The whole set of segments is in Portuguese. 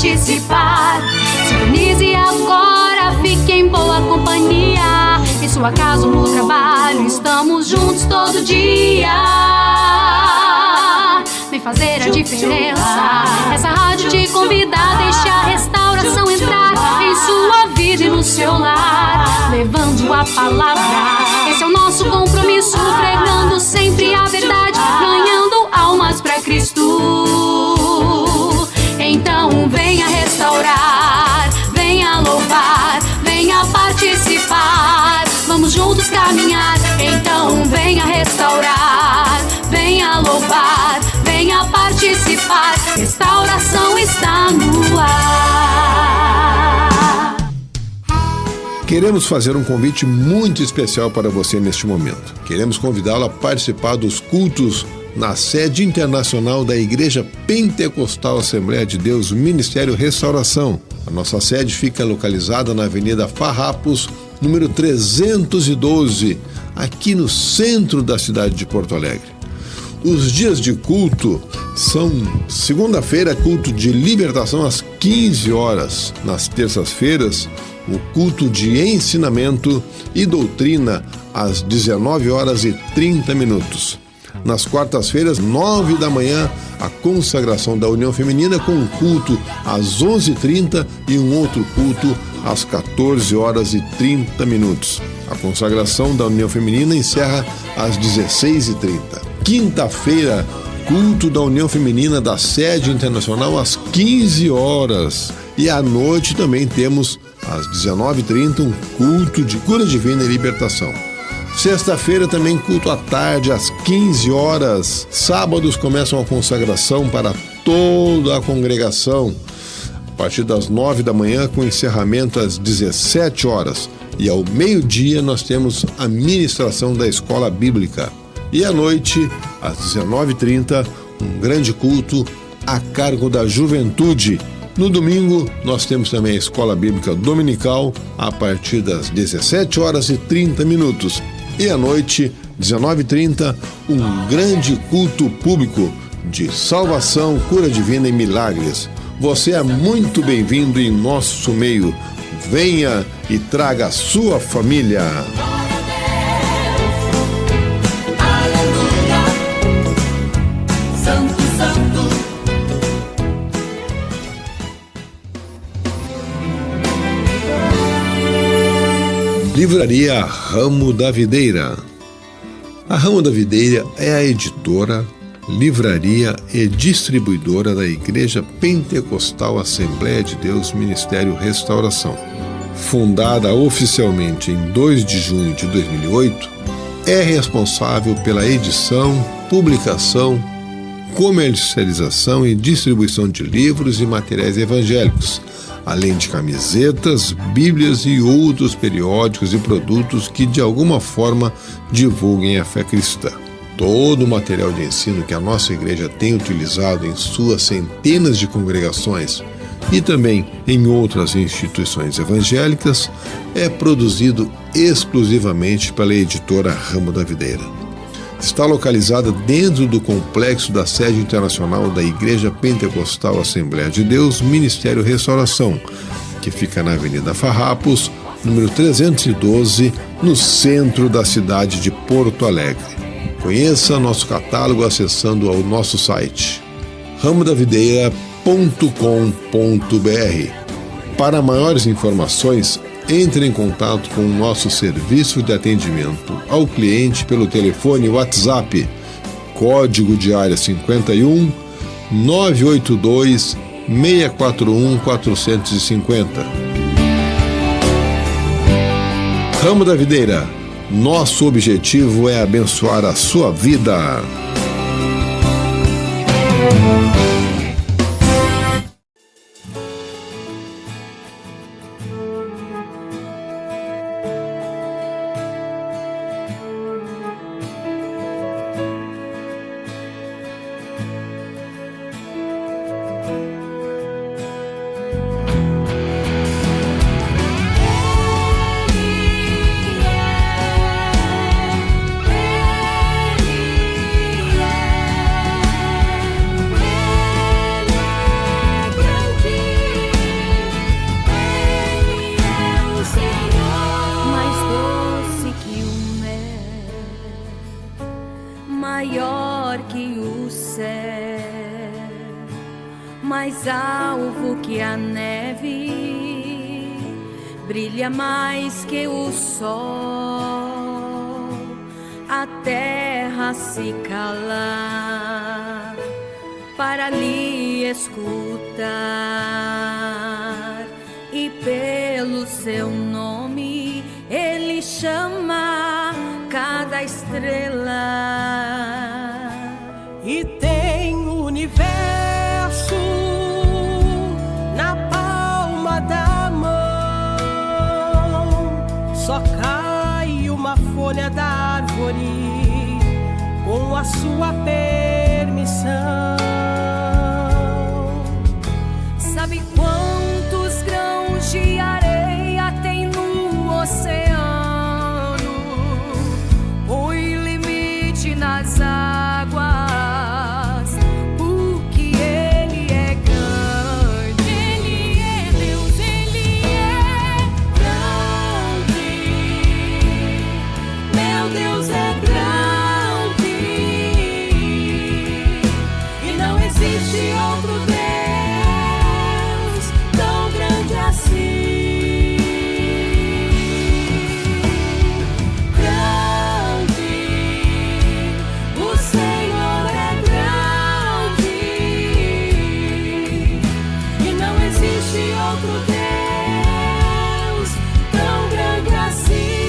participar. Sintonize agora, fique em boa companhia. Em sua casa ou no trabalho, estamos juntos todo dia. Vem fazer a diferença. Essa rádio te convida a deixar a restauração entrar em sua vida e no seu lar, levando a palavra. Esse é o nosso compromisso, pregando sempre a verdade, ganhando almas para Cristo. Então venha restaurar, venha louvar, venha participar. Vamos juntos caminhar. Então venha restaurar, venha louvar, venha participar. Restauração está no ar. Queremos fazer um convite muito especial para você neste momento. Queremos convidá-lo a participar dos cultos na sede internacional da Igreja Pentecostal Assembleia de Deus Ministério Restauração. A nossa sede fica localizada na Avenida Farrapos, número 312, aqui no centro da cidade de Porto Alegre. Os dias de culto são segunda-feira, culto de libertação às 15 horas. Nas terças-feiras, o culto de ensinamento e doutrina às 19 horas e 30 minutos. Nas quartas-feiras, 9 da manhã, a consagração da União Feminina com um culto às 11h30 e um outro culto às 14 horas e 30 minutos. A consagração da União Feminina encerra às 16h30. Quinta-feira, culto da União Feminina da Sede Internacional às 15 horas. E à noite também temos, às 19h30, um culto de cura divina e libertação. Sexta-feira também culto à tarde, às 15 horas. Sábados começam a consagração para toda a congregação, a partir das 9 da manhã, com encerramento às 17 horas. E ao meio-dia nós temos a ministração da escola bíblica. E à noite, às 19h30, um grande culto a cargo da juventude. No domingo, nós temos também a escola bíblica dominical, a partir das 17 horas e 30 minutos. E à noite, 19h30, um grande culto público de salvação, cura divina e milagres. Você é muito bem-vindo em nosso meio. Venha e traga a sua família. Livraria Ramo da Videira. A Ramo da Videira é a editora, livraria e distribuidora da Igreja Pentecostal Assembleia de Deus Ministério Restauração. Fundada oficialmente em 2 de junho de 2008, é responsável pela edição, publicação, comercialização e distribuição de livros e materiais evangélicos, além de camisetas, bíblias e outros periódicos e produtos que de alguma forma divulguem a fé cristã. Todo o material de ensino que a nossa igreja tem utilizado em suas centenas de congregações e também em outras instituições evangélicas é produzido exclusivamente pela editora Ramo da Videira. Está localizada dentro do complexo da sede internacional da Igreja Pentecostal Assembleia de Deus Ministério Restauração, que fica na Avenida Farrapos, número 312, no centro da cidade de Porto Alegre. Conheça nosso catálogo acessando ao nosso site ramodavideira.com.br. Para maiores informações, entre em contato com o nosso serviço de atendimento ao cliente pelo telefone WhatsApp, código de área 51 982 641 450. Ramo da Videira, nosso objetivo é abençoar a sua vida. maior que o céu, mais alvo que a neve, brilha mais que o sol. A terra se cala para lhe escutar, e pelo seu nome ele chama cada estrela. E tem o universo na palma da mão. Só cai uma folha da árvore com a sua permissão. Sabe quantos grãos de areia tem no oceano? Põe limite nas águas, porque Ele é grande. Ele é Deus, Ele é grande. Meu Deus é grande, e não existe outro Deus tão grande assim. Grande, o Senhor é grande, e não existe outro Deus tão grande assim.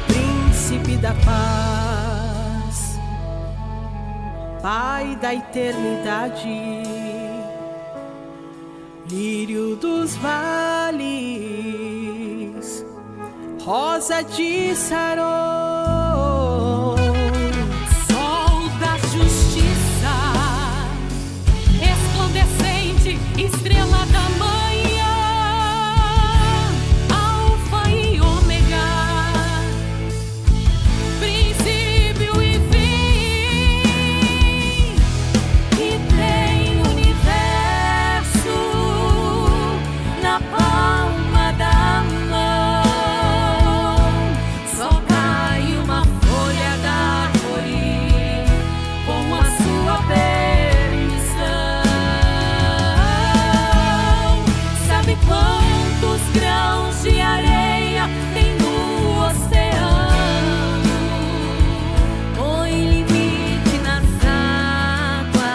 Príncipe da paz, Pai da eternidade, lírio dos vales, rosa de Saron. Sol da justiça, resplandecente, estrela da manhã, Alfa e Ômega, princípio e fim, que tem o universo na palma da mão. Só cai uma folha da árvore com a sua permissão. Sabe quantos grãos de areia tem no oceano? Põe limite nas águas,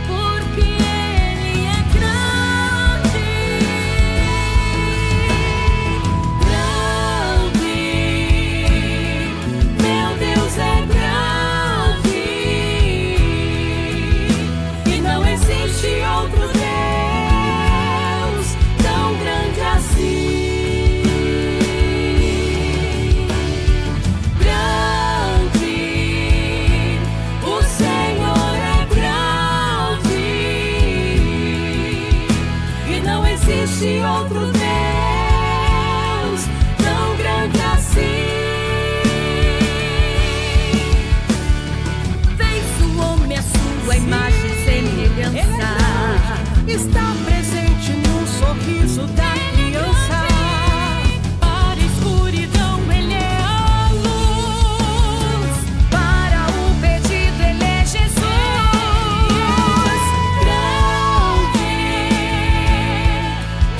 porque Ele é grande. Grande, meu Deus é grande, e não existe outro Deus tão grande assim. Grande, o Senhor é grande, e não existe outro Deus tão grande assim. Fez o homem a sua imagem e semelhança. Está presente no sorriso da criança. Para a escuridão Ele é a luz, Para o perdido Ele é Jesus. Grande,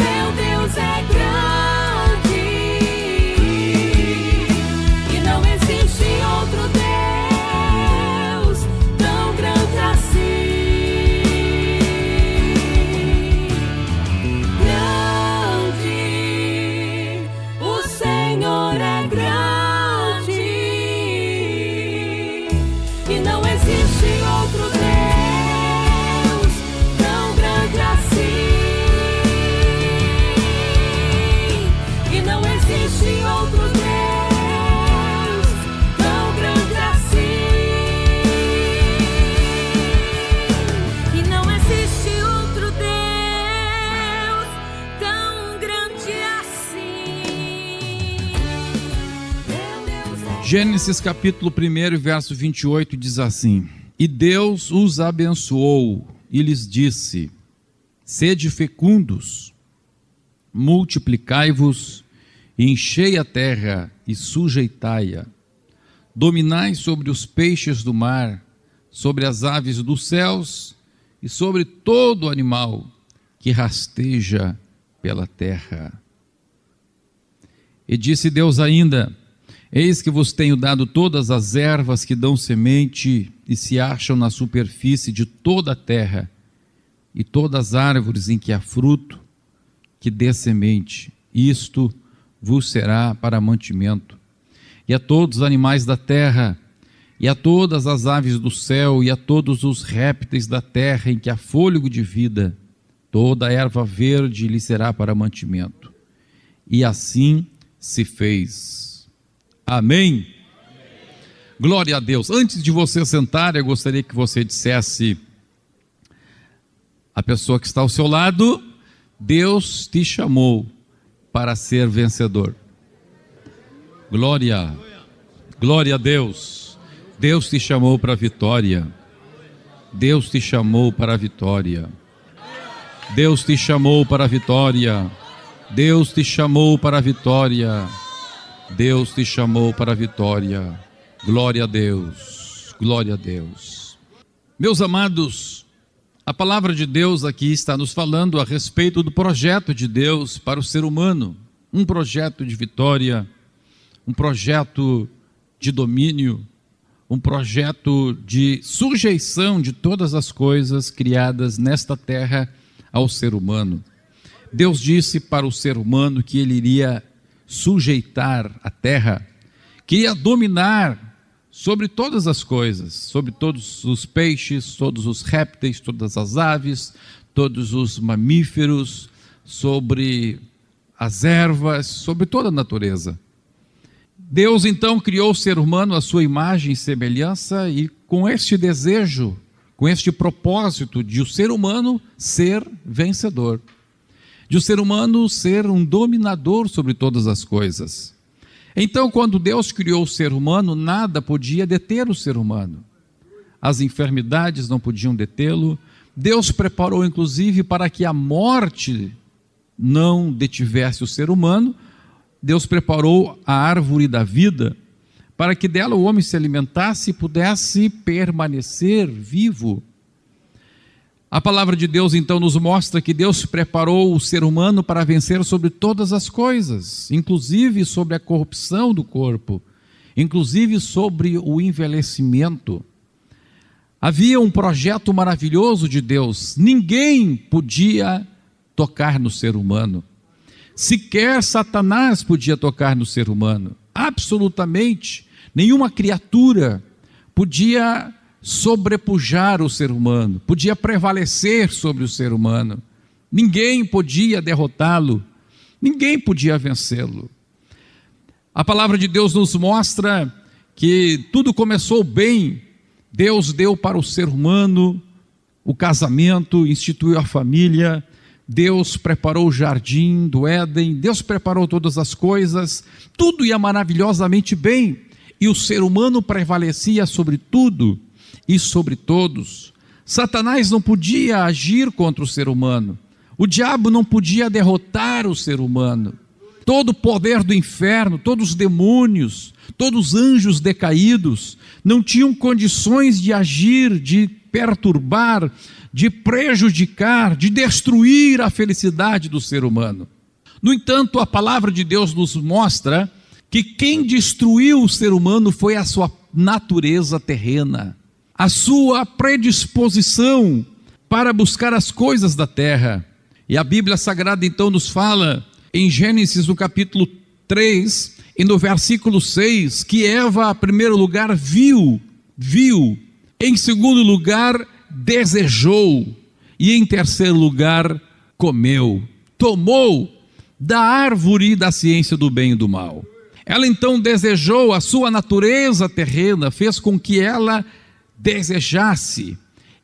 meu Deus é grande, e não existe outro Deus tão grande assim. Grande, o Senhor é grande, e não existe outro Deus tão grande assim. E não existe outro Deus tão grande assim. E não existe outro Deus tão grande assim. Meu Deus é Gênesis capítulo 1, verso 28 diz assim: E Deus os abençoou e lhes disse: Sede fecundos, multiplicai-vos, enchei a terra e sujeitai-a, dominai sobre os peixes do mar, sobre as aves dos céus e sobre todo animal que rasteja pela terra. E disse Deus ainda: eis que vos tenho dado todas as ervas que dão semente e se acham na superfície de toda a terra, e todas as árvores em que há fruto que dê semente, isto vos será para mantimento. E a todos os animais da terra, e a todas as aves do céu, e a todos os répteis da terra em que há fôlego de vida, toda a erva verde lhe será para mantimento. E assim se fez. Amém? Glória a Deus. Antes de você sentar, eu gostaria que você dissesse à pessoa que está ao seu lado: Deus te chamou para ser vencedor. Glória, glória a Deus. Deus te chamou para a vitória. Deus te chamou para a vitória. Deus te chamou para a vitória. Deus te chamou para a vitória. Deus te chamou para a vitória. Glória a Deus. Glória a Deus. Meus amados, a palavra de Deus aqui está nos falando a respeito do projeto de Deus para o ser humano. Um projeto de vitória, um projeto de domínio, um projeto de sujeição de todas as coisas criadas nesta terra ao ser humano. Deus disse para o ser humano que ele iria sujeitar a terra, que ia dominar sobre todas as coisas, sobre todos os peixes, todos os répteis, todas as aves, todos os mamíferos, sobre as ervas, sobre toda a natureza. Deus então criou o ser humano à sua imagem e semelhança, e com este desejo, com este propósito de o ser humano ser vencedor, de o ser humano ser um dominador sobre todas as coisas. Então, quando Deus criou o ser humano, nada podia deter o ser humano. As enfermidades não podiam detê-lo. Deus preparou, inclusive, para que a morte não detivesse o ser humano. Deus preparou a árvore da vida para que dela o homem se alimentasse e pudesse permanecer vivo. A palavra de Deus então nos mostra que Deus preparou o ser humano para vencer sobre todas as coisas, inclusive sobre a corrupção do corpo, inclusive sobre o envelhecimento. Havia um projeto maravilhoso de Deus. Ninguém podia tocar no ser humano. Sequer Satanás podia tocar no ser humano. Absolutamente nenhuma criatura podia sobrepujar o ser humano, podia prevalecer sobre o ser humano. Ninguém podia derrotá-lo, ninguém podia vencê-lo. A palavra de Deus nos mostra que tudo começou bem. Deus deu para o ser humano o casamento, instituiu a família. Deus preparou o jardim do Éden, Deus preparou todas as coisas, tudo ia maravilhosamente bem, e o ser humano prevalecia sobre tudo e sobre todos. Satanás não podia agir contra o ser humano, o diabo não podia derrotar o ser humano. Todo o poder do inferno, todos os demônios, todos os anjos decaídos não tinham condições de agir, de perturbar, de prejudicar, de destruir a felicidade do ser humano. No entanto, a palavra de Deus nos mostra que quem destruiu o ser humano foi a sua natureza terrena, a sua predisposição para buscar as coisas da terra. E a Bíblia Sagrada então nos fala em Gênesis no capítulo 3 e no versículo 6 que Eva, em primeiro lugar, viu, em segundo lugar, desejou, e em terceiro lugar, comeu, tomou da árvore da ciência do bem e do mal. Ela então desejou, a sua natureza terrena fez com que ela desejasse,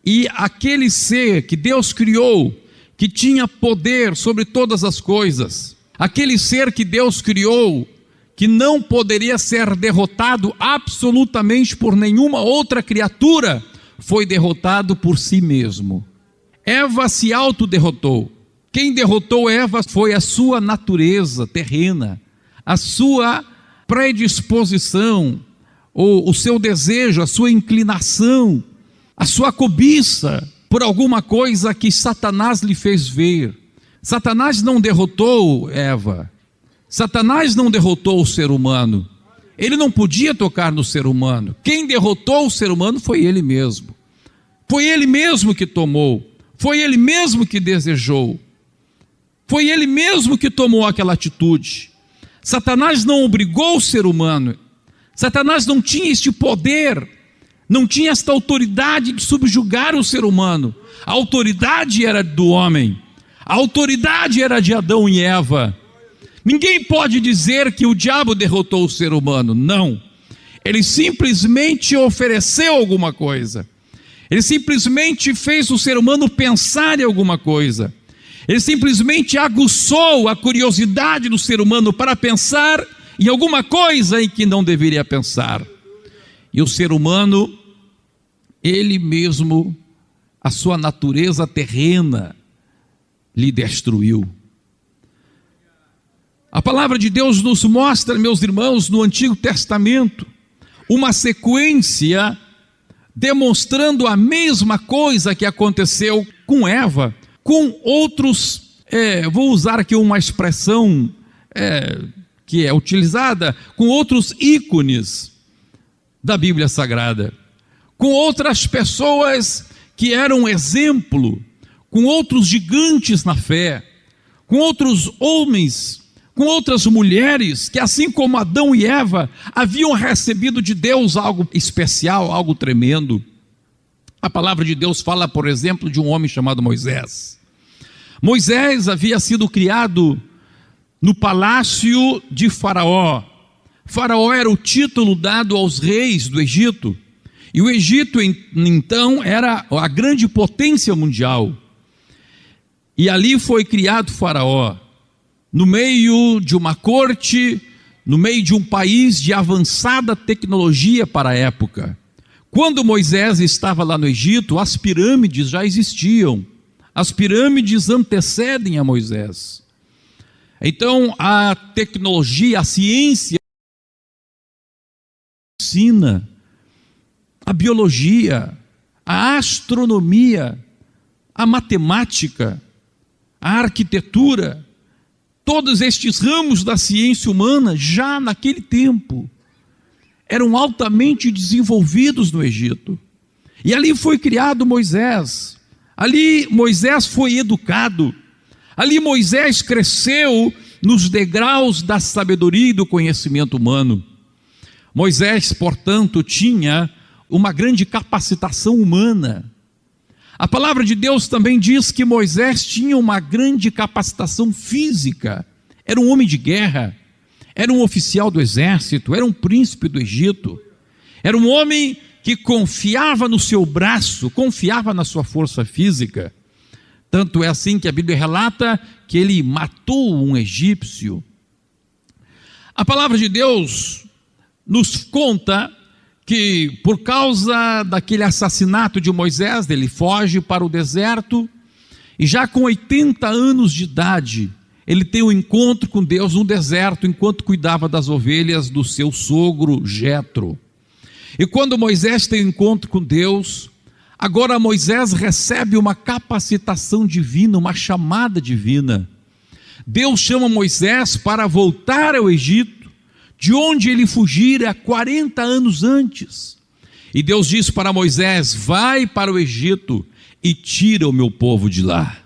e aquele ser que Deus criou, que tinha poder sobre todas as coisas, aquele ser que Deus criou, que não poderia ser derrotado absolutamente por nenhuma outra criatura, foi derrotado por si mesmo. Eva se autoderrotou. Quem derrotou Eva foi a sua natureza terrena, a sua predisposição, ou o seu desejo, a sua inclinação, a sua cobiça por alguma coisa que Satanás lhe fez ver. Satanás não derrotou Eva, Satanás não derrotou o ser humano, ele não podia tocar no ser humano. Quem derrotou o ser humano foi ele mesmo. Foi ele mesmo que tomou, foi ele mesmo que desejou, foi ele mesmo que tomou aquela atitude. Satanás não obrigou o ser humano, Satanás não tinha este poder, não tinha esta autoridade de subjugar o ser humano. A autoridade era do homem, a autoridade era de Adão e Eva. Ninguém pode dizer que o diabo derrotou o ser humano, não. Ele simplesmente ofereceu alguma coisa, ele simplesmente fez o ser humano pensar em alguma coisa, ele simplesmente aguçou a curiosidade do ser humano para pensar em alguma coisa em que não deveria pensar. E o ser humano, ele mesmo, a sua natureza terrena, lhe destruiu. A palavra de Deus nos mostra, meus irmãos, no Antigo Testamento, uma sequência demonstrando a mesma coisa que aconteceu com Eva, com outros, vou usar aqui uma expressão que é utilizada, com outros ícones da Bíblia Sagrada, com outras pessoas que eram exemplo, com outros gigantes na fé, com outros homens, com outras mulheres que, assim como Adão e Eva, haviam recebido de Deus algo especial, algo tremendo. A palavra de Deus fala, por exemplo, de um homem chamado Moisés. Moisés havia sido criado no palácio de Faraó. Faraó era o título dado aos reis do Egito, e o Egito então era a grande potência mundial, e ali foi criado Faraó, no meio de uma corte, no meio de um país de avançada tecnologia para a época. Quando Moisés estava lá no Egito, as pirâmides já existiam, as pirâmides antecedem a Moisés. Então a tecnologia, a ciência, a medicina, a biologia, a astronomia, a matemática, a arquitetura, todos estes ramos da ciência humana, já naquele tempo, eram altamente desenvolvidos no Egito. E ali foi criado Moisés, ali Moisés foi educado, ali Moisés cresceu nos degraus da sabedoria e do conhecimento humano. Moisés, portanto, tinha uma grande capacitação humana. A palavra de Deus também diz que Moisés tinha uma grande capacitação física. Era um homem de guerra, era um oficial do exército, era um príncipe do Egito, era um homem que confiava no seu braço, confiava na sua força física. Tanto é assim que a Bíblia relata que ele matou um egípcio. A palavra de Deus nos conta que por causa daquele assassinato de Moisés, ele foge para o deserto, e já com 80 anos de idade, ele tem um encontro com Deus no deserto, enquanto cuidava das ovelhas do seu sogro Jetro. E quando Moisés tem um encontro com Deus, agora Moisés recebe uma capacitação divina, uma chamada divina. Deus chama Moisés para voltar ao Egito, de onde ele fugira 40 anos antes. E Deus diz para Moisés: vai para o Egito e tira o meu povo de lá.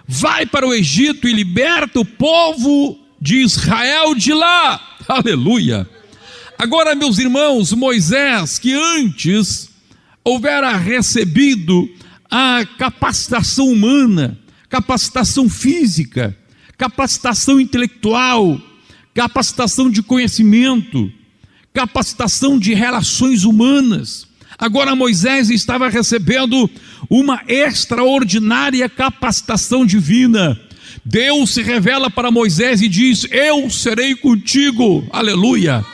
Vai para o Egito e liberta o povo de Israel de lá. Aleluia! Agora, meus irmãos, Moisés, que antes houvera recebido a capacitação humana, capacitação física, capacitação intelectual, capacitação de conhecimento, capacitação de relações humanas, agora Moisés estava recebendo uma extraordinária capacitação divina. Deus se revela para Moisés e diz: eu serei contigo, aleluia.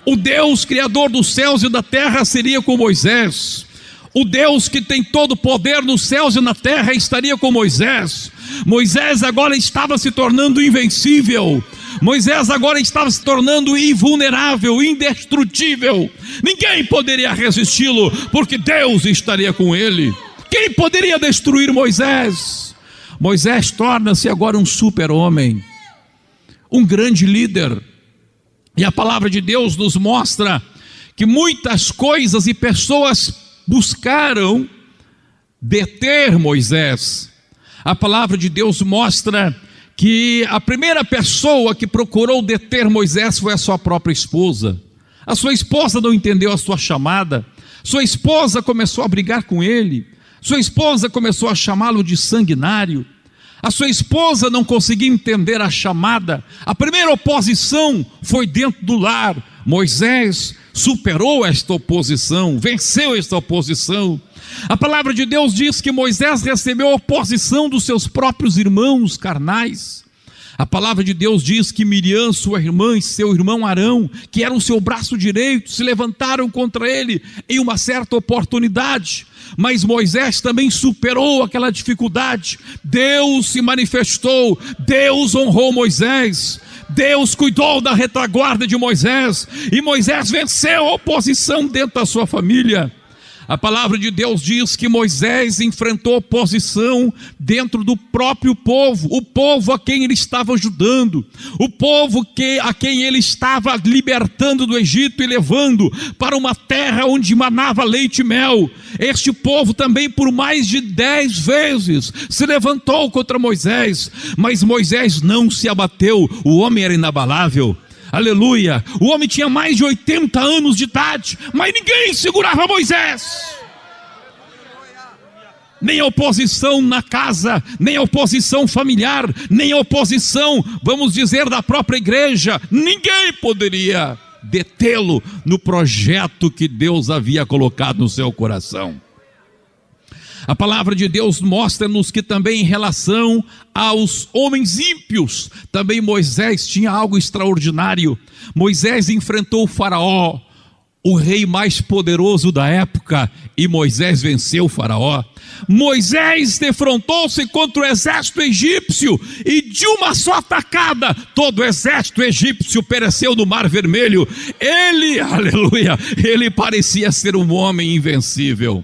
O Deus criador dos céus e da terra seria com Moisés. O Deus que tem todo o poder nos céus e na terra estaria com Moisés. Moisés agora estava se tornando invencível. Moisés agora estava se tornando invulnerável, indestrutível. Ninguém poderia resisti-lo, porque Deus estaria com ele. Quem poderia destruir Moisés? Moisés torna-se agora um super-homem, um grande líder. E a palavra de Deus nos mostra que muitas coisas e pessoas buscaram deter Moisés. A palavra de Deus mostra que a primeira pessoa que procurou deter Moisés foi a sua própria esposa. A sua esposa não entendeu a sua chamada, sua esposa começou a brigar com ele, sua esposa começou a chamá-lo de sanguinário, a sua esposa não conseguia entender a chamada. A primeira oposição foi dentro do lar. Moisés superou esta oposição, venceu esta oposição. A palavra de Deus diz que Moisés recebeu a oposição dos seus próprios irmãos carnais. A palavra de Deus diz que Miriam, sua irmã, e seu irmão Arão, que era o seu braço direito, se levantaram contra ele em uma certa oportunidade. Mas Moisés também superou aquela dificuldade. Deus se manifestou, Deus honrou Moisés, Deus cuidou da retaguarda de Moisés, e Moisés venceu a oposição dentro da sua família. A palavra de Deus diz que Moisés enfrentou oposição dentro do próprio povo, o povo a quem ele estava ajudando, o povo a quem ele estava libertando do Egito e levando para uma terra onde manava leite e mel. Este povo também por mais de 10 vezes se levantou contra Moisés, mas Moisés não se abateu, o homem era inabalável. Aleluia, o homem tinha mais de 80 anos de idade, mas ninguém segurava Moisés. Nem a oposição na casa, nem a oposição familiar, nem a oposição, vamos dizer, da própria igreja. Ninguém poderia detê-lo no projeto que Deus havia colocado no seu coração. A palavra de Deus mostra-nos que também em relação aos homens ímpios, também Moisés tinha algo extraordinário. Moisés enfrentou o faraó, o rei mais poderoso da época, e Moisés venceu o faraó. Moisés defrontou-se contra o exército egípcio, e de uma só tacada, todo o exército egípcio pereceu no Mar Vermelho. Ele, aleluia, ele parecia ser um homem invencível.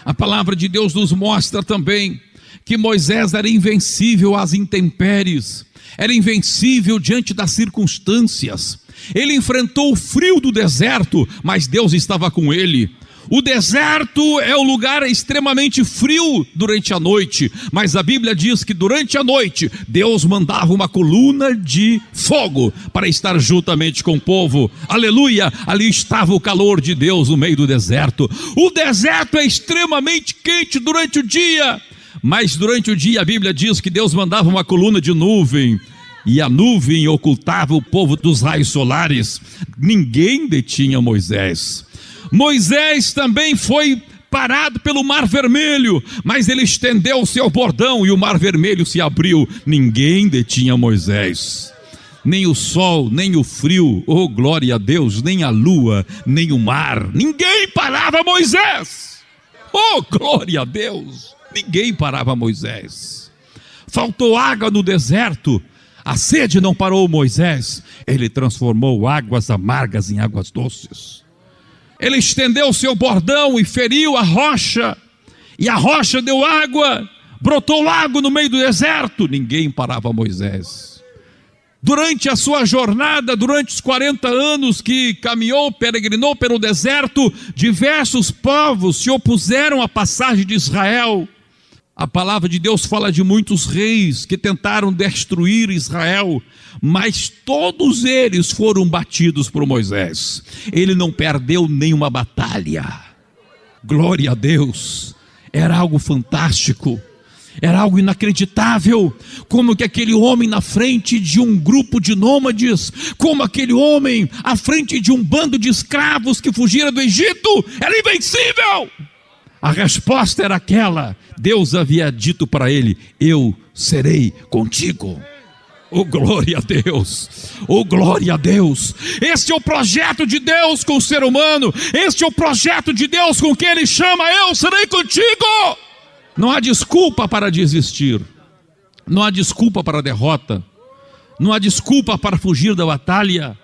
A palavra de Deus nos mostra também que Moisés era invencível às intempéries, era invencível diante das circunstâncias. Ele enfrentou o frio do deserto, mas Deus estava com ele. O deserto é um lugar extremamente frio durante a noite, mas a Bíblia diz que durante a noite Deus mandava uma coluna de fogo para estar juntamente com o povo. Aleluia, ali estava o calor de Deus no meio do deserto. O deserto é extremamente quente durante o dia, mas durante o dia a Bíblia diz que Deus mandava uma coluna de nuvem, e a nuvem ocultava o povo dos raios solares. Ninguém detinha Moisés. Moisés também foi parado pelo Mar Vermelho, mas ele estendeu o seu bordão e o Mar Vermelho se abriu. Ninguém detinha Moisés, nem o sol, nem o frio, oh glória a Deus, nem a lua, nem o mar. Ninguém parava Moisés, oh glória a Deus, ninguém parava Moisés. Faltou água no deserto, a sede não parou Moisés, ele transformou águas amargas em águas doces. Ele estendeu o seu bordão e feriu a rocha, e a rocha deu água, brotou lago no meio do deserto. Ninguém parava Moisés. Durante a sua jornada, durante os 40 anos que caminhou, peregrinou pelo deserto, diversos povos se opuseram à passagem de Israel. A palavra de Deus fala de muitos reis que tentaram destruir Israel, mas todos eles foram batidos por Moisés. Ele não perdeu nenhuma batalha. Glória a Deus. Era algo fantástico, era algo inacreditável. Como que aquele homem na frente de um grupo de nômades, como aquele homem à frente de um bando de escravos que fugiram do Egito, era invencível. A resposta era aquela: Deus havia dito para ele: eu serei contigo. Oh glória a Deus, oh glória a Deus. Este é o projeto de Deus com o ser humano, este é o projeto de Deus com quem Ele chama: eu serei contigo. Não há desculpa para desistir, não há desculpa para a derrota, Não há desculpa para fugir da batalha.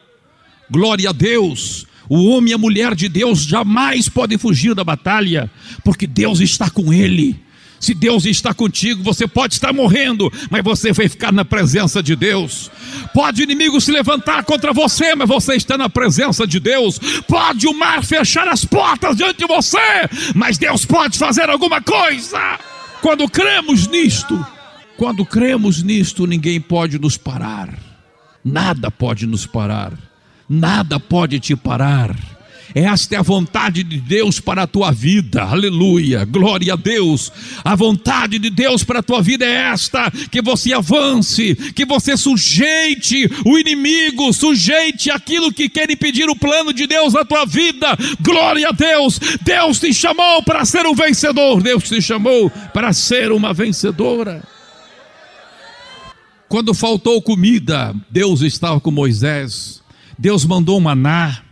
Glória a Deus. O homem e a mulher de Deus jamais podem fugir da batalha, porque Deus está com ele. Se Deus está contigo, você pode estar morrendo, mas você vai ficar na presença de Deus. Pode o inimigo se levantar contra você, mas você está na presença de Deus. Pode o mar fechar as portas diante de você, mas Deus pode fazer alguma coisa. Quando cremos nisto, ninguém pode nos parar. Nada pode nos parar. Nada pode te parar. Esta é a vontade de Deus para a tua vida. Aleluia, glória a Deus. A vontade de Deus para a tua vida é esta: que você avance, que você sujeite o inimigo, sujeite aquilo que quer impedir o plano de Deus na tua vida. Glória a Deus. Deus te chamou para ser um vencedor. Deus te chamou para ser uma vencedora. Quando faltou comida, Deus estava com Moisés. Deus mandou maná.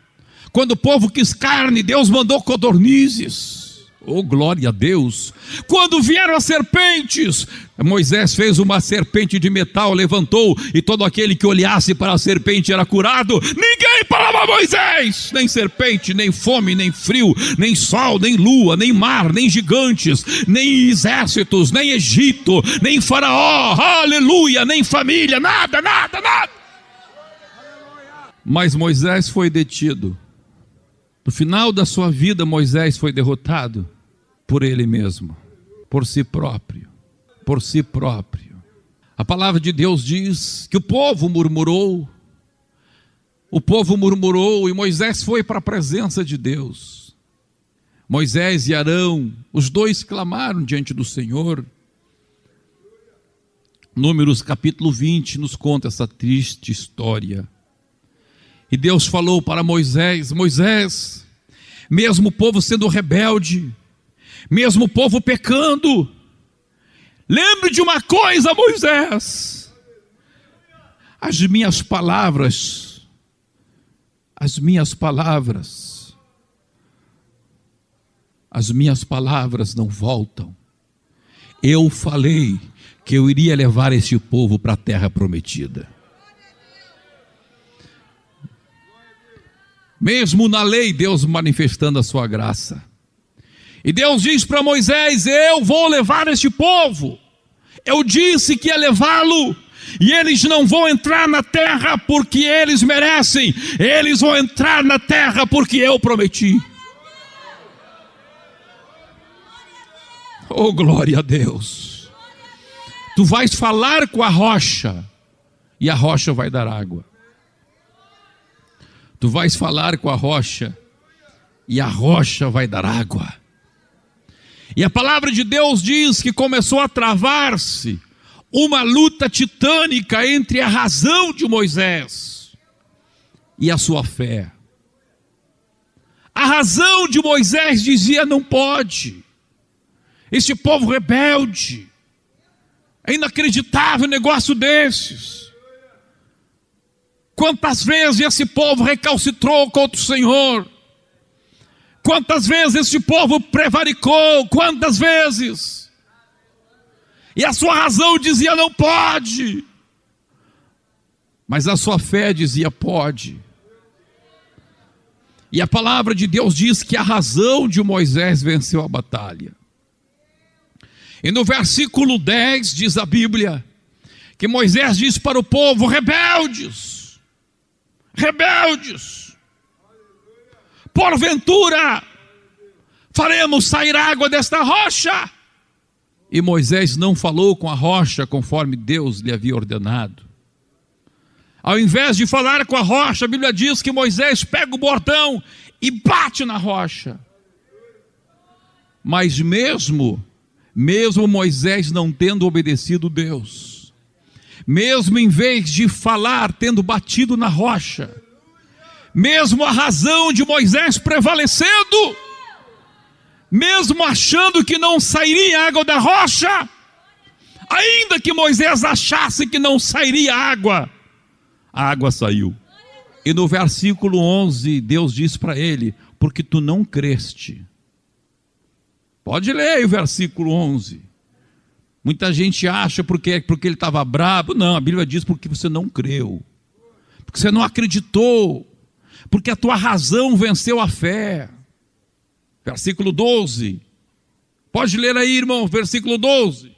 Quando o povo quis carne, Deus mandou codornizes. Oh, glória a Deus. Quando vieram as serpentes, Moisés fez uma serpente de metal, levantou, e todo aquele que olhasse para a serpente era curado. Ninguém parava Moisés. Nem serpente, nem fome, nem frio, nem sol, nem lua, nem mar, nem gigantes, nem exércitos, nem Egito, nem faraó, aleluia, nem família, nada. Mas Moisés foi detido. No final da sua vida, Moisés foi derrotado por ele mesmo, por si próprio. A palavra de Deus diz que o povo murmurou e Moisés foi para a presença de Deus. Moisés e Arão, os dois clamaram diante do Senhor. Números capítulo 20 nos conta essa triste história. E Deus falou para Moisés: Moisés, mesmo o povo sendo rebelde, mesmo o povo pecando, lembre de uma coisa, Moisés: as minhas palavras não voltam. Eu falei que eu iria levar este povo para a terra prometida. Mesmo na lei, Deus manifestando a sua graça. E Deus diz para Moisés: eu vou levar este povo. Eu disse que ia levá-lo. E eles não vão entrar na terra porque eles merecem. Eles vão entrar na terra porque eu prometi. Oh, glória a Deus. Tu vais falar com a rocha, e a rocha vai dar água. Tu vais falar com a rocha, e a rocha vai dar água. E a palavra de Deus diz que começou a travar-se uma luta titânica entre a razão de Moisés e a sua fé. A razão de Moisés dizia: não pode. Este povo rebelde, é inacreditável um negócio desses. Quantas vezes esse povo recalcitrou contra o Senhor? Quantas vezes esse povo prevaricou? Quantas vezes? E a sua razão dizia: não pode. Mas a sua fé dizia: pode. E a palavra de Deus diz que a razão de Moisés venceu a batalha. E no versículo 10 diz a Bíblia que Moisés diz para o povo: rebeldes, porventura faremos sair água desta rocha? E Moisés não falou com a rocha conforme Deus lhe havia ordenado. Ao invés de falar com a rocha, a Bíblia diz que Moisés pega o bordão e bate na rocha. Mas mesmo Moisés não tendo obedecido Deus, mesmo em vez de falar tendo batido na rocha, mesmo a razão de Moisés prevalecendo, mesmo achando que não sairia água da rocha, ainda que Moisés achasse que não sairia água, a água saiu. E no versículo 11 Deus diz para ele: porque tu não creste. Pode ler o versículo 11. Muita gente acha porque ele estava bravo. Não, a Bíblia diz porque você não creu, porque você não acreditou, porque a tua razão venceu a fé. Versículo 12. Pode ler aí, irmão, versículo 12.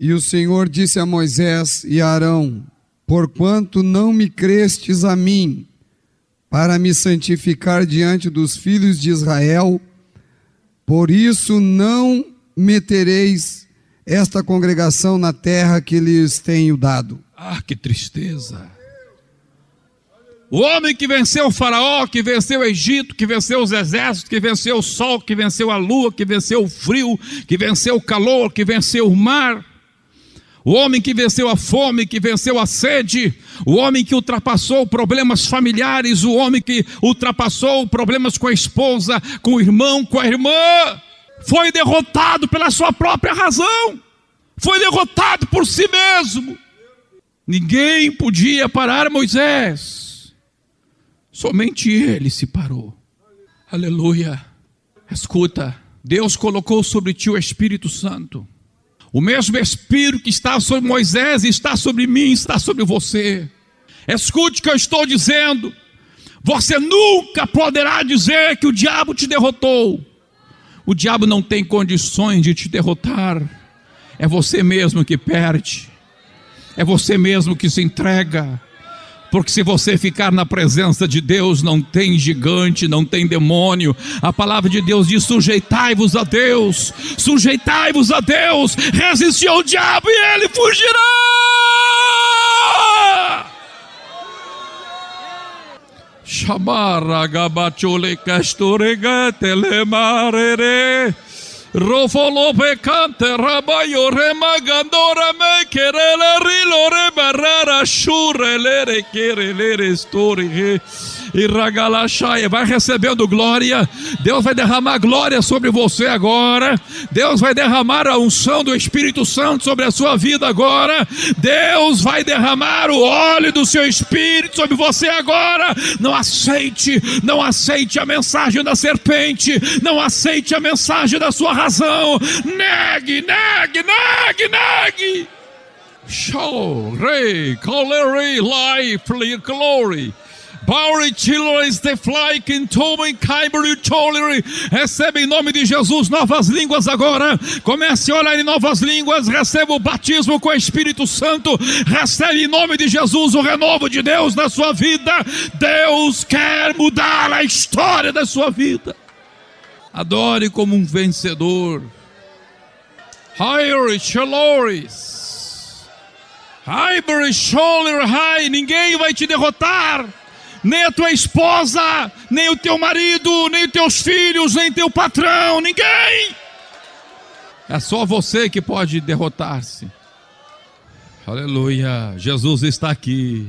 E o Senhor disse a Moisés e a Arão: porquanto não me crestes a mim, para me santificar diante dos filhos de Israel, por isso não metereis esta congregação na terra que lhes tenho dado. Ah, que tristeza! O homem que venceu o faraó, que venceu o Egito, que venceu os exércitos, que venceu o sol, que venceu a lua, que venceu o frio, que venceu o calor, que venceu o mar. O homem que venceu a fome, que venceu a sede, o homem que ultrapassou problemas familiares, o homem que ultrapassou problemas com a esposa, com o irmão, com a irmã, foi derrotado pela sua própria razão, foi derrotado por si mesmo. Ninguém podia parar Moisés, somente ele se parou. Aleluia. Escuta, Deus colocou sobre ti o Espírito Santo. O mesmo Espírito que está sobre Moisés está sobre mim, está sobre você. Escute o que eu estou dizendo. Você nunca poderá dizer que o diabo te derrotou. O diabo não tem condições de te derrotar. É você mesmo que perde. É você mesmo que se entrega. Porque se você ficar na presença de Deus, não tem gigante, não tem demônio. A palavra de Deus diz: sujeitai-vos a Deus, sujeitai-vos a Deus, resistir ao diabo e ele fugirá. Chamara gabachole castoregate lemarere. Rofolo pecante rabayo remagandora me querele rilore barrara shurelere querelere story e ragalachai. Vai recebendo glória. Deus vai derramar glória sobre você agora. Deus vai derramar a unção do Espírito Santo sobre a sua vida agora. Deus vai derramar o óleo do seu Espírito sobre você agora. Não aceite a mensagem da serpente. Não aceite a mensagem da sua razão. Negue. Show, rei, colere, life, glory. Power children the fly can tome kyber tolerate. Recebe em nome de Jesus novas línguas agora. Comece a orar em novas línguas. Receba o batismo com o Espírito Santo. Recebe em nome de Jesus o renovo de Deus na sua vida. Deus quer mudar a história da sua vida. Adore como um vencedor. Higher chalores. Higher shoulder high. Ninguém vai te derrotar. Nem a tua esposa, nem o teu marido, nem os teus filhos, nem teu patrão, ninguém. É só você que pode derrotar-se. Aleluia, Jesus está aqui.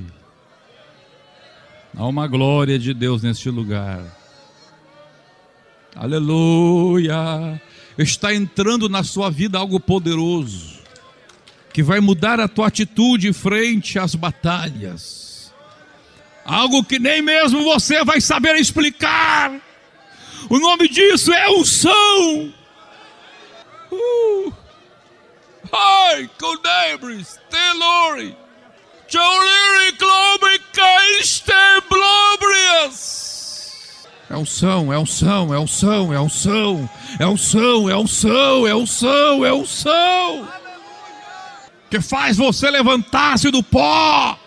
Há uma glória de Deus neste lugar. Aleluia. Está entrando na sua vida algo poderoso, que vai mudar a tua atitude frente às batalhas. Algo que nem mesmo você vai saber explicar. O nome disso é unção. Ai, Codebris, Telori, Joliri, Globe, Caiste, Blobrias. É unção. Que faz você levantar-se do pó.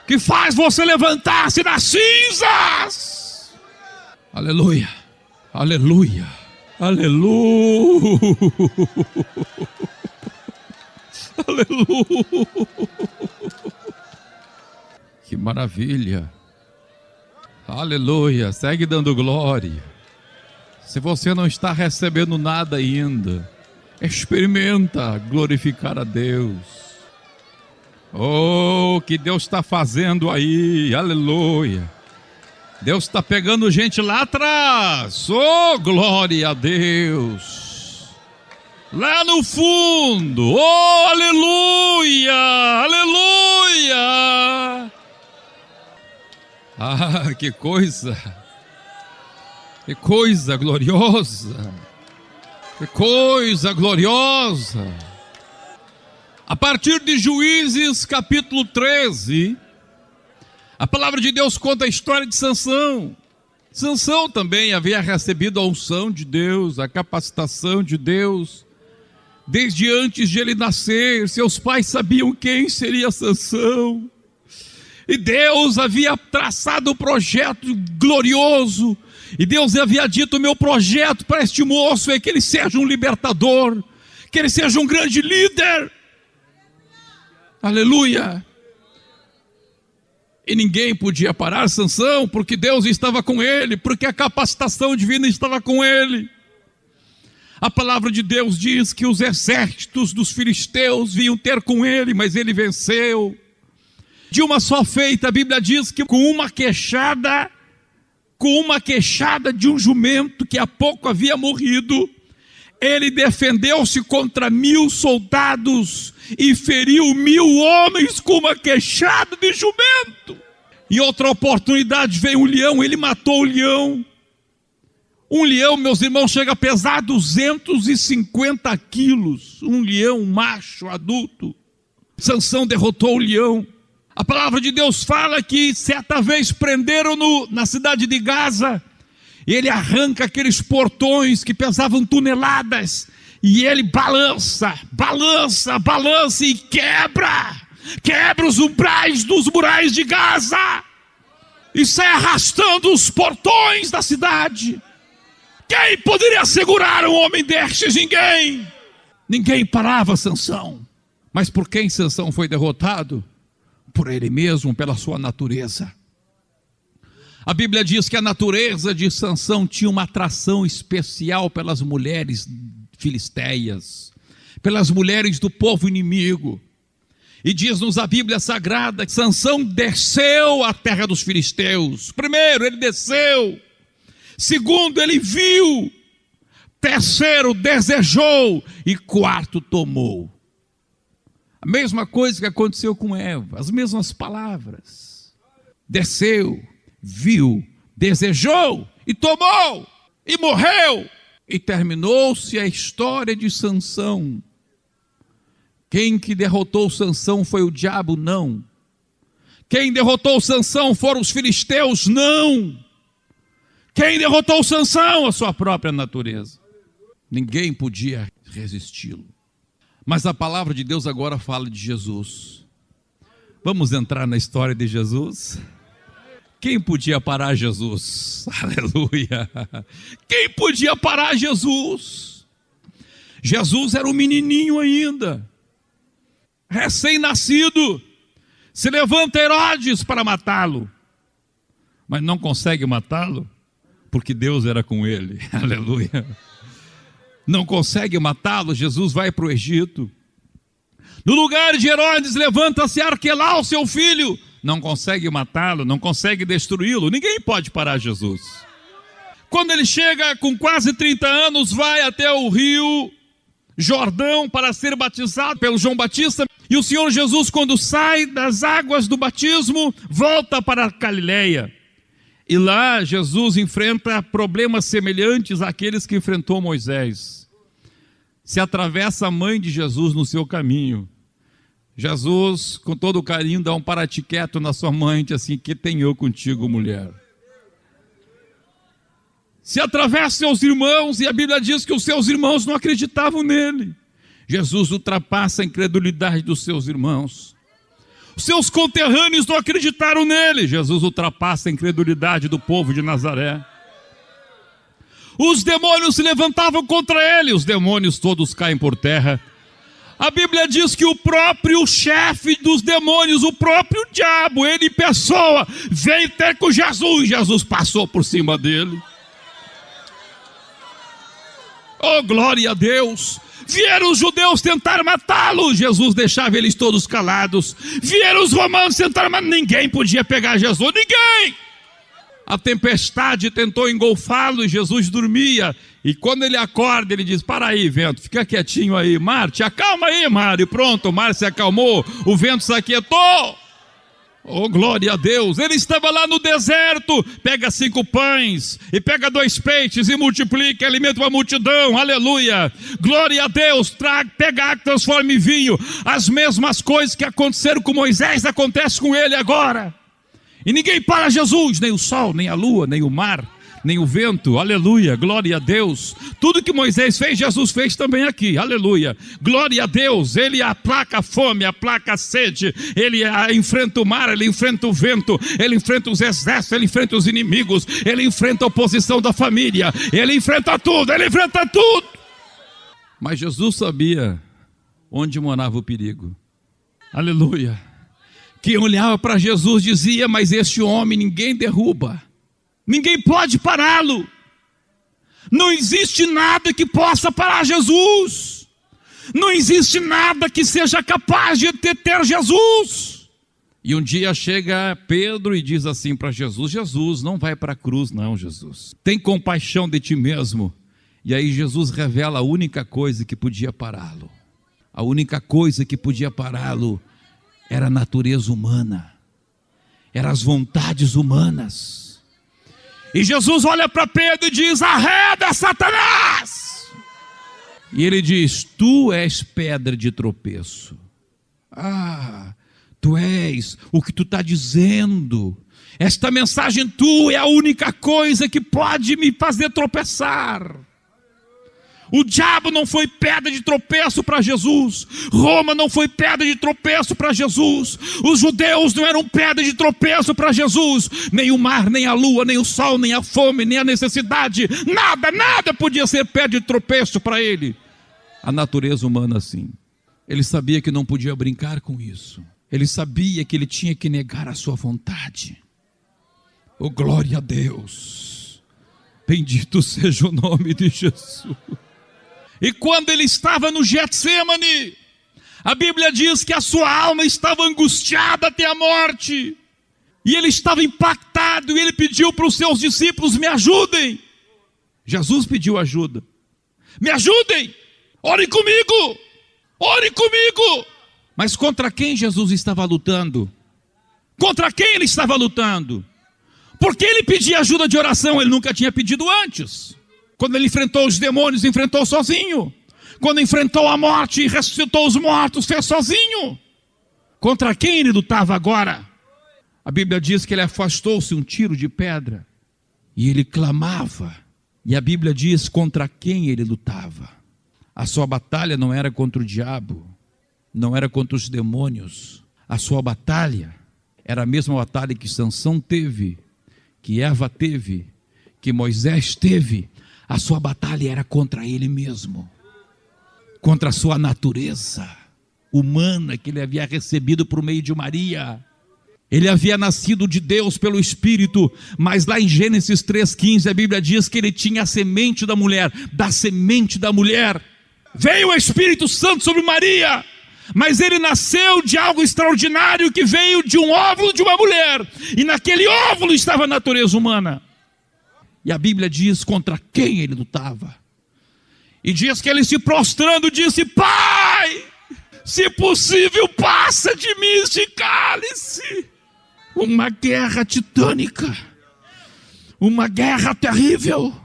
Que faz você levantar-se das cinzas. Aleluia. Aleluia. Aleluia. Aleluia. Que maravilha. Aleluia. Segue dando glória. Se você não está recebendo nada ainda, experimenta glorificar a Deus. Oh, que Deus está fazendo aí, aleluia. Deus está pegando gente lá atrás, oh, glória a Deus. Lá no fundo, oh, aleluia, aleluia. Ah, que coisa gloriosa, que coisa gloriosa. A partir de Juízes capítulo 13, a palavra de Deus conta a história de Sansão. Sansão também havia recebido a unção de Deus, a capacitação de Deus. Desde antes de ele nascer, seus pais sabiam quem seria Sansão. E Deus havia traçado um projeto glorioso. E Deus havia dito: o meu projeto para este moço é que ele seja um libertador, que ele seja um grande líder. Aleluia! E ninguém podia parar Sansão, porque Deus estava com ele, porque a capacitação divina estava com ele. A palavra de Deus diz que os exércitos dos filisteus vinham ter com ele, mas ele venceu. De uma só feita, a Bíblia diz que com uma queixada de um jumento que há pouco havia morrido, ele defendeu-se contra 1000 soldados e feriu 1000 homens com uma queixada de jumento. Em outra oportunidade veio um leão, ele matou o leão. Um leão, meus irmãos, chega a pesar 250 quilos. Um leão, um macho, adulto. Sansão derrotou o leão. A palavra de Deus fala que certa vez prenderam-no na cidade de Gaza. E ele arranca aqueles portões que pesavam toneladas. E ele balança e quebra os umbrais dos murais de Gaza. E sai arrastando os portões da cidade. Quem poderia segurar um homem destes? Ninguém. Ninguém parava Sansão. Mas por quem Sansão foi derrotado? Por ele mesmo, pela sua natureza. A Bíblia diz que a natureza de Sansão tinha uma atração especial pelas mulheres filisteias, pelas mulheres do povo inimigo. E diz-nos a Bíblia Sagrada que Sansão desceu à terra dos filisteus. Primeiro, ele desceu. Segundo, ele viu. Terceiro, desejou. E quarto, tomou. A mesma coisa que aconteceu com Eva, as mesmas palavras. Desceu, viu, desejou e tomou, e morreu. E terminou-se a história de Sansão. Quem que derrotou Sansão foi o diabo? Não. Quem derrotou Sansão foram os filisteus? Não. Quem derrotou Sansão? A sua própria natureza. Ninguém podia resisti-lo. Mas a palavra de Deus agora fala de Jesus. Vamos entrar na história de Jesus? Quem podia parar Jesus? Aleluia! Quem podia parar Jesus? Jesus era um menininho ainda, recém-nascido. Se levanta Herodes para matá-lo, mas não consegue matá-lo, porque Deus era com ele. Aleluia! Não consegue matá-lo. Jesus vai para o Egito. No lugar de Herodes, levanta-se Arquelau, seu filho. Não consegue matá-lo, não consegue destruí-lo. Ninguém pode parar Jesus. Quando ele chega com quase 30 anos, vai até o rio Jordão para ser batizado pelo João Batista. E o Senhor Jesus, quando sai das águas do batismo, volta para a Galileia. E lá Jesus enfrenta problemas semelhantes àqueles que enfrentou Moisés. Se atravessa a mãe de Jesus no seu caminho. Jesus, com todo o carinho, dá um parati quieto na sua mãe, diz assim: que tenho eu contigo, mulher? Se atravessa seus irmãos, e a Bíblia diz que os seus irmãos não acreditavam nele. Jesus ultrapassa a incredulidade dos seus irmãos. Os seus conterrâneos não acreditaram nele. Jesus ultrapassa a incredulidade do povo de Nazaré. Os demônios se levantavam contra ele. Os demônios todos caem por terra. A Bíblia diz que o próprio chefe dos demônios, o próprio diabo, ele em pessoa, veio ter com Jesus. Jesus passou por cima dele. Oh, glória a Deus! Vieram os judeus tentar matá-lo, Jesus deixava eles todos calados. Vieram os romanos tentar, mas ninguém podia pegar Jesus, ninguém! A tempestade tentou engolfá-lo e Jesus dormia. E quando ele acorda, ele diz: para aí, vento, fica quietinho aí. Mar, te acalma aí, mar. E pronto, o mar se acalmou, o vento se aquietou. Oh, glória a Deus. Ele estava lá no deserto. Pega 5 pães e pega 2 peixes e multiplica, alimenta uma multidão. Aleluia. Glória a Deus. Pega água, transforma em vinho. As mesmas coisas que aconteceram com Moisés acontecem com ele agora. E ninguém para Jesus, nem o sol, nem a lua, nem o mar, nem o vento. Aleluia, glória a Deus. Tudo que Moisés fez, Jesus fez também aqui. Aleluia, glória a Deus. Ele aplaca a fome, aplaca a sede. Ele enfrenta o mar, ele enfrenta o vento, ele enfrenta os exércitos, ele enfrenta os inimigos, ele enfrenta a oposição da família, ele enfrenta tudo, ele enfrenta tudo. Mas Jesus sabia onde morava o perigo. Aleluia. Quem olhava para Jesus dizia: mas este homem ninguém derruba, ninguém pode pará-lo. Não existe nada que possa parar Jesus. Não existe nada que seja capaz de deter Jesus. E um dia chega Pedro e diz assim para Jesus: Jesus, não vai para a cruz não, Jesus. Tem compaixão de ti mesmo. E aí Jesus revela a única coisa que podia pará-lo. A única coisa que podia pará-lo era a natureza humana. Eram as vontades humanas. E Jesus olha para Pedro e diz: arreda, Satanás! E ele diz: tu és pedra de tropeço. Tu és o que tu está dizendo. Esta mensagem tua é a única coisa que pode me fazer tropeçar. O diabo não foi pedra de tropeço para Jesus. Roma não foi pedra de tropeço para Jesus. Os judeus não eram pedra de tropeço para Jesus. Nem o mar, nem a lua, nem o sol, nem a fome, nem a necessidade. Nada podia ser pedra de tropeço para ele. A natureza humana sim. Ele sabia que não podia brincar com isso. Ele sabia que ele tinha que negar a sua vontade. Oh, glória a Deus. Bendito seja o nome de Jesus. E quando ele estava no Getsêmani, a Bíblia diz que a sua alma estava angustiada até a morte. E ele estava impactado e ele pediu para os seus discípulos: me ajudem. Jesus pediu ajuda. Me ajudem, orem comigo, orem comigo. Mas contra quem Jesus estava lutando? Contra quem ele estava lutando? Porque ele pedia ajuda de oração, ele nunca tinha pedido antes. Quando ele enfrentou os demônios, enfrentou sozinho. Quando enfrentou a morte e ressuscitou os mortos, fez sozinho. Contra quem ele lutava agora? A Bíblia diz que ele afastou-se um tiro de pedra e ele clamava. E a Bíblia diz contra quem ele lutava. A sua batalha não era contra o diabo, não era contra os demônios. A sua batalha era a mesma batalha que Sansão teve, que Eva teve, que Moisés teve. A sua batalha era contra ele mesmo, contra a sua natureza humana que ele havia recebido por meio de Maria. Ele havia nascido de Deus pelo Espírito, mas lá em Gênesis 3,15 a Bíblia diz que ele tinha a semente da mulher. Da semente da mulher veio o Espírito Santo sobre Maria, mas ele nasceu de algo extraordinário que veio de um óvulo de uma mulher, e naquele óvulo estava a natureza humana. E a Bíblia diz contra quem ele lutava. E diz que ele se prostrando disse: Pai, se possível passa de mim este cálice. Uma guerra titânica. Uma guerra terrível.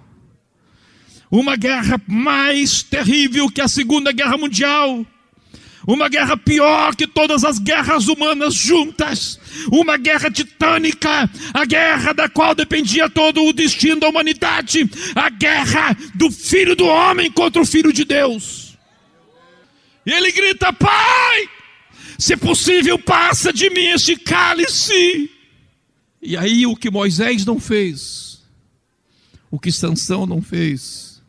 Uma guerra mais terrível que a Segunda Guerra Mundial. Uma guerra pior que todas as guerras humanas juntas. Uma guerra titânica. A guerra da qual dependia todo o destino da humanidade. A guerra do Filho do Homem contra o Filho de Deus. E ele grita: Pai, se possível passa de mim este cálice. E aí o que Moisés não fez, o que Sansão não fez,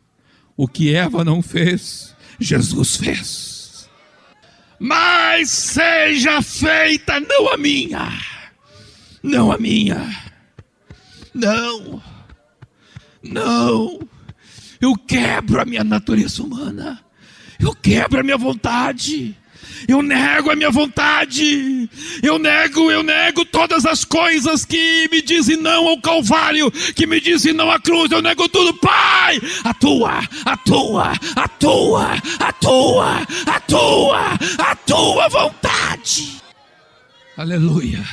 o que Eva não fez, Jesus fez. Mas seja feita não a minha, não a minha, não, eu quebro a minha natureza humana, eu quebro a minha vontade, eu nego a minha vontade, eu nego todas as coisas que me dizem não ao Calvário, que me dizem não à cruz, eu nego tudo. Pai, a tua vontade. Aleluia.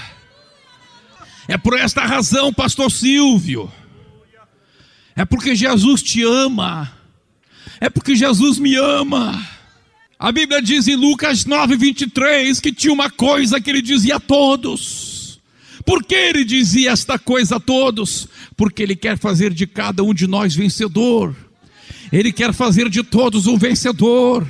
É por esta razão, pastor Silvio, é porque Jesus te ama, é porque Jesus me ama. A Bíblia diz em Lucas 9:23 que tinha uma coisa que ele dizia a todos. Por que ele dizia esta coisa a todos? Porque ele quer fazer de cada um de nós vencedor. Ele quer fazer de todos um vencedor.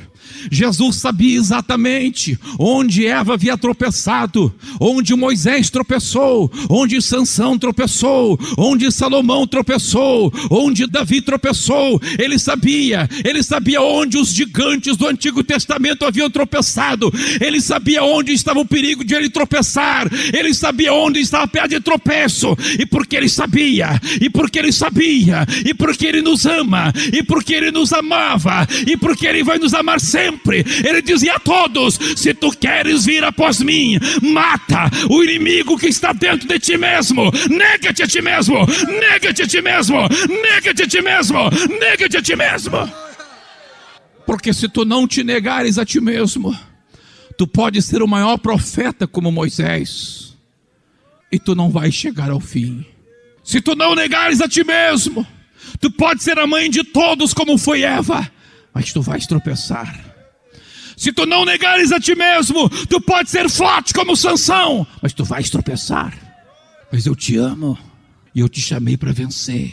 Jesus sabia exatamente onde Eva havia tropeçado, onde Moisés tropeçou, onde Sansão tropeçou, onde Salomão tropeçou, onde Davi tropeçou. Ele sabia onde os gigantes do Antigo Testamento haviam tropeçado. Ele sabia onde estava o perigo de ele tropeçar. Ele sabia onde estava a pedra de tropeço. E porque ele sabia, e porque ele nos ama, e porque ele nos amava, e porque ele vai nos amar sempre, ele dizia a todos: se tu queres vir após mim, mata o inimigo que está dentro de ti mesmo. Nega-te a ti mesmo, nega-te a ti mesmo, nega-te a ti mesmo, nega-te a ti mesmo. Porque se tu não te negares a ti mesmo, tu pode ser o maior profeta como Moisés, e tu não vais chegar ao fim. Se tu não negares a ti mesmo, tu pode ser a mãe de todos como foi Eva, mas tu vais tropeçar. Se tu não negares a ti mesmo, tu pode ser forte como Sansão, mas tu vais tropeçar. Mas eu te amo, e eu te chamei para vencer.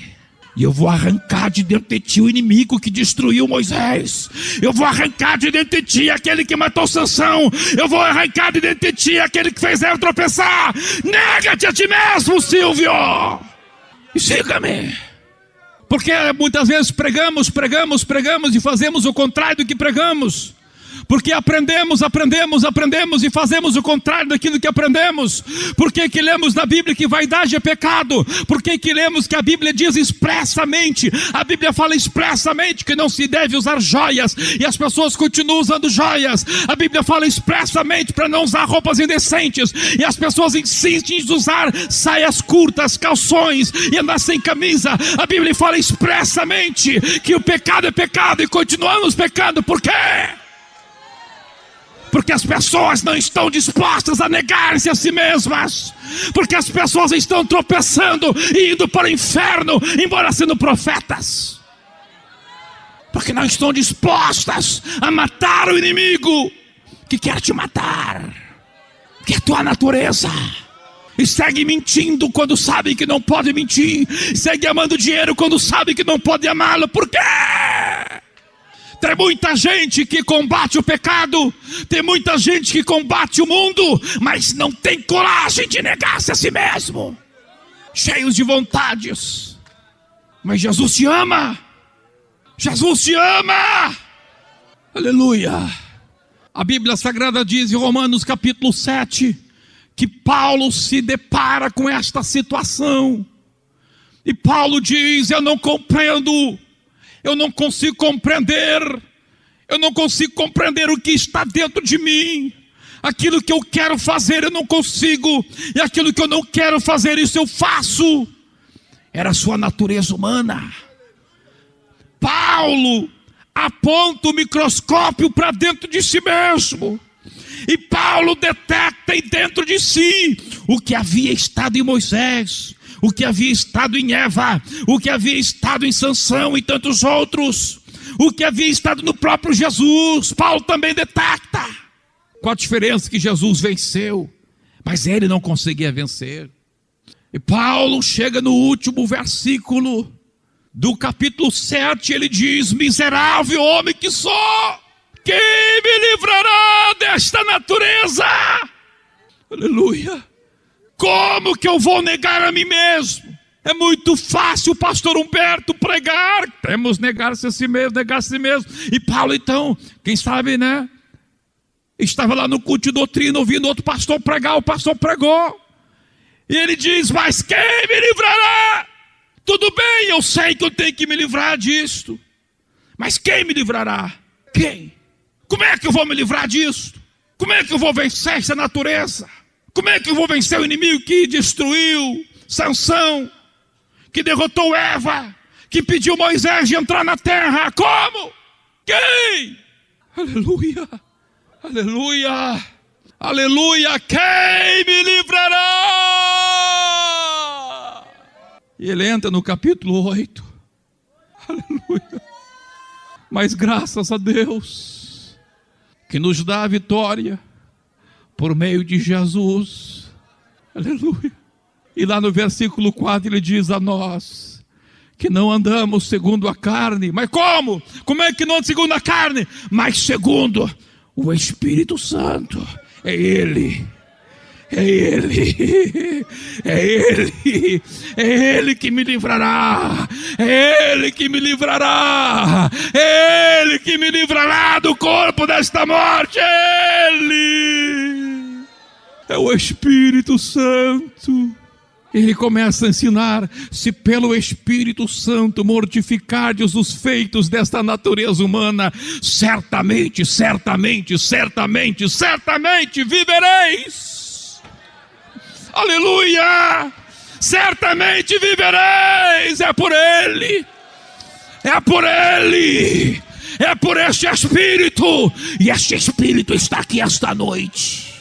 E eu vou arrancar de dentro de ti o inimigo que destruiu Moisés. Eu vou arrancar de dentro de ti aquele que matou Sansão. Eu vou arrancar de dentro de ti aquele que fez Eva tropeçar. Nega-te a ti mesmo, Silvio, e siga-me. Porque muitas vezes pregamos e fazemos o contrário do que pregamos. Porque aprendemos e fazemos o contrário daquilo que aprendemos. Por que que lemos na Bíblia que vaidade é pecado? Por que que lemos que a Bíblia diz expressamente, a Bíblia fala expressamente que não se deve usar joias, e as pessoas continuam usando joias. A Bíblia fala expressamente para não usar roupas indecentes, e as pessoas insistem em usar saias curtas, calções e andar sem camisa. A Bíblia fala expressamente que o pecado é pecado, e continuamos pecando. Por quê? Porque as pessoas não estão dispostas a negar-se a si mesmas. Porque as pessoas estão tropeçando e indo para o inferno, embora sendo profetas. Porque não estão dispostas a matar o inimigo que quer te matar, que é a tua natureza. E segue mentindo quando sabe que não pode mentir. Segue amando dinheiro quando sabe que não pode amá-lo. Por quê? Tem muita gente que combate o pecado, tem muita gente que combate o mundo, mas não tem coragem de negar-se a si mesmo, cheios de vontades. Mas Jesus te ama, Jesus te ama, aleluia. A Bíblia Sagrada diz em Romanos capítulo 7, que Paulo se depara com esta situação, e Paulo diz: eu não compreendo, eu não consigo compreender o que está dentro de mim. Aquilo que eu quero fazer eu não consigo, e aquilo que eu não quero fazer, isso eu faço. Era a sua natureza humana. Paulo aponta o microscópio para dentro de si mesmo, e Paulo detecta dentro de si o que havia estado em Moisés, o que havia estado em Eva, o que havia estado em Sansão e tantos outros, o que havia estado no próprio Jesus. Paulo também detecta. Qual a diferença? Que Jesus venceu, mas ele não conseguia vencer. E Paulo chega no último versículo do capítulo 7, ele diz: miserável homem que sou, quem me livrará desta natureza? Aleluia. Como que eu vou negar a mim mesmo? É muito fácil, pastor Humberto, pregar. Temos negar-se a si mesmo, negar-se a si mesmo. E Paulo então, quem sabe, né? Estava lá no culto de doutrina, ouvindo outro pastor pregar, o pastor pregou. E ele diz: mas quem me livrará? Tudo bem, eu sei que eu tenho que me livrar disto. Mas quem me livrará? Quem? Como é que eu vou me livrar disto? Como é que eu vou vencer essa natureza? Como é que eu vou vencer o inimigo que destruiu Sansão, que derrotou Eva, que pediu Moisés de entrar na terra? Como? Quem? Aleluia, aleluia, aleluia. Quem me livrará E ele entra no capítulo 8. Aleluia. Mas graças a Deus, que nos dá a vitória por meio de Jesus. Aleluia. E lá no versículo 4 ele diz a nós que não andamos segundo a carne. Mas como? Como é que não segundo a carne? Mas segundo o Espírito Santo. É Ele. É Ele, é Ele, é Ele que me livrará, é Ele que me livrará, é Ele que me livrará do corpo desta morte, é Ele, é o Espírito Santo. Ele começa a ensinar: se pelo Espírito Santo mortificardes os feitos desta natureza humana, certamente, certamente, certamente, certamente vivereis. Aleluia! Certamente vivereis. É por Ele, é por Ele, é por este Espírito. E este Espírito está aqui esta noite.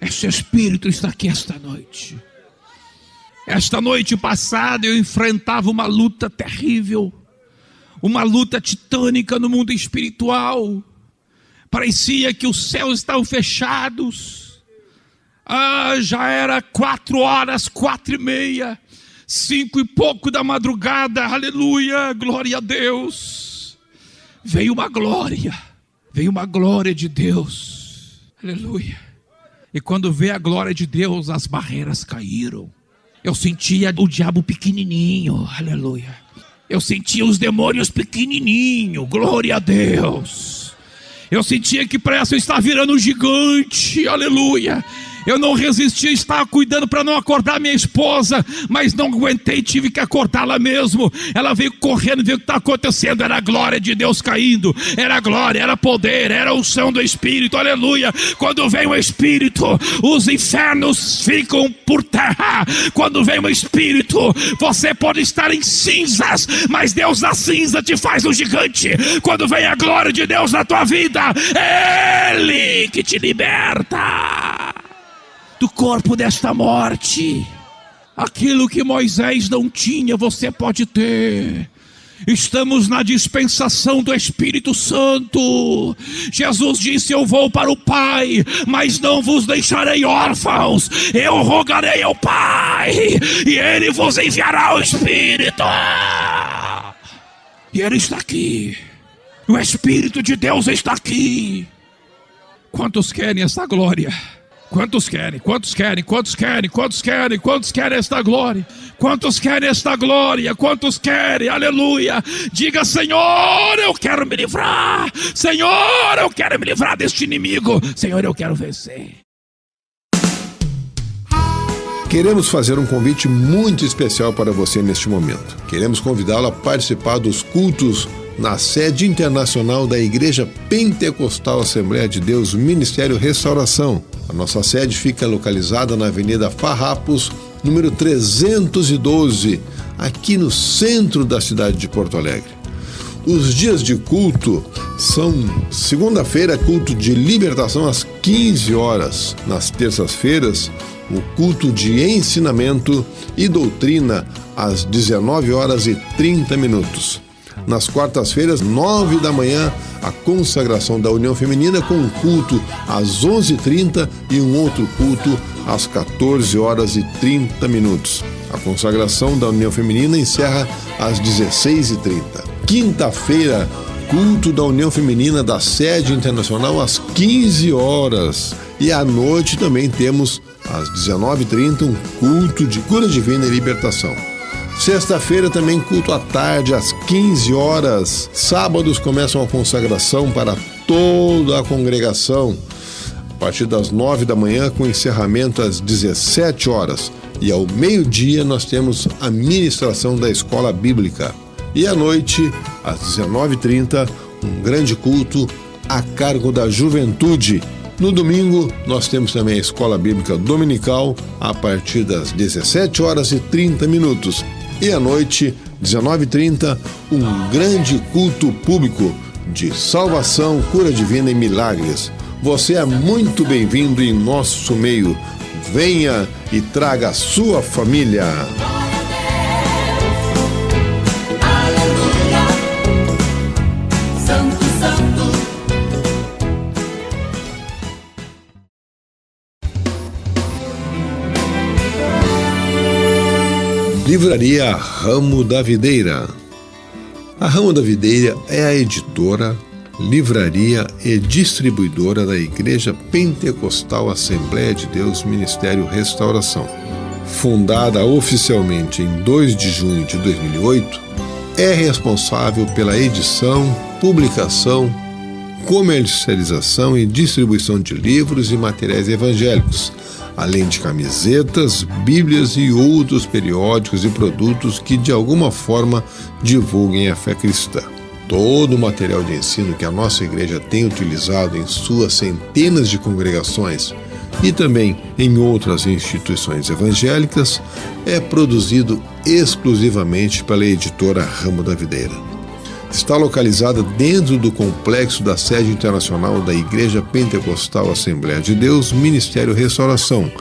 Este Espírito está aqui esta noite. Esta noite passada eu enfrentava uma luta terrível, uma luta titânica no mundo espiritual. Parecia que os céus estavam fechados. Já era 4 horas, 4:30, 5 e pouco da madrugada, aleluia, glória a Deus. Veio uma glória de Deus, aleluia. E quando veio a glória de Deus, as barreiras caíram. Eu sentia o diabo pequenininho, aleluia. Eu sentia os demônios pequenininho, glória a Deus. Eu sentia que parece eu estar virando um gigante, aleluia. Eu não resisti a estar cuidando para não acordar minha esposa, mas não aguentei, tive que acordá-la mesmo. Ela veio correndo, viu o que está acontecendo. Era a glória de Deus caindo, era glória, era poder, era a unção do Espírito, aleluia. Quando vem o Espírito, os infernos ficam por terra. Quando vem o Espírito, você pode estar em cinzas, mas Deus na cinza te faz um gigante. Quando vem a glória de Deus na tua vida, é Ele que te liberta do corpo desta morte. Aquilo que Moisés não tinha, você pode ter. Estamos na dispensação do Espírito Santo. Jesus disse: eu vou para o Pai, mas não vos deixarei órfãos. Eu rogarei ao Pai, e Ele vos enviará o Espírito. E Ele está aqui. O Espírito de Deus está aqui. Quantos querem essa glória? Quantos querem? Quantos querem? Quantos querem? Quantos querem? Quantos querem esta glória? Quantos querem esta glória? Quantos querem? Aleluia! Diga: Senhor, eu quero me livrar. Senhor, eu quero me livrar deste inimigo. Senhor, eu quero vencer. Queremos fazer um convite muito especial para você neste momento. Queremos convidá-lo a participar dos cultos na sede internacional da Igreja Pentecostal Assembleia de Deus Ministério Restauração. A nossa sede fica localizada na Avenida Farrapos, número 312, aqui no centro da cidade de Porto Alegre. Os dias de culto são segunda-feira, culto de libertação às 15 horas. Nas terças-feiras, o culto de ensinamento e doutrina às 19 horas e 30 minutos. Nas quartas-feiras, 9 da manhã, a consagração da União Feminina com um culto às 11h30 e um outro culto às 14 horas e 30 minutos. A consagração da União Feminina encerra às 16h30. Quinta-feira, culto da União Feminina da sede internacional às 15 horas. E à noite também temos às 19h30 um culto de cura divina e libertação. Sexta-feira também culto à tarde às 15 horas. Sábados começam a consagração para toda a congregação a partir das 9 da manhã, com encerramento às 17 horas. E ao meio-dia nós temos a ministração da escola bíblica. E à noite, às 19h30, um grande culto a cargo da juventude. No domingo, nós temos também a escola bíblica dominical a partir das 17 horas e 30 minutos. E à noite, 19h30, um grande culto público de salvação, cura divina e milagres. Você é muito bem-vindo em nosso meio. Venha e traga a sua família. Livraria Ramo da Videira. A Ramo da Videira é a editora, livraria e distribuidora da Igreja Pentecostal Assembleia de Deus Ministério Restauração. Fundada oficialmente em 2 de junho de 2008, é responsável pela edição, publicação, comercialização e distribuição de livros e materiais evangélicos, além de camisetas, bíblias e outros periódicos e produtos que de alguma forma divulguem a fé cristã. Todo o material de ensino que a nossa igreja tem utilizado em suas centenas de congregações e também em outras instituições evangélicas é produzido exclusivamente pela editora Ramo da Videira. Está localizada dentro do complexo da sede internacional da Igreja Pentecostal Assembleia de Deus Ministério Restauração,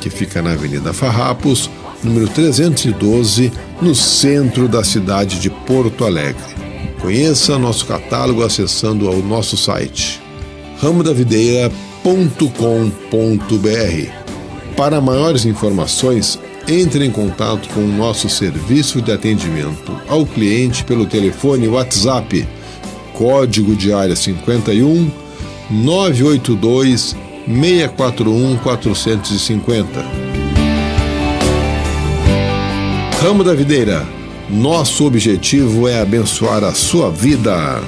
que fica na Avenida Farrapos, número 312, no centro da cidade de Porto Alegre. Conheça nosso catálogo acessando ao nosso site ramodavideira.com.br. Para maiores informações, entre em contato com o nosso serviço de atendimento ao cliente pelo telefone WhatsApp, código de área 51 982 641 450. Ramo da Videira. Nosso objetivo é abençoar a sua vida.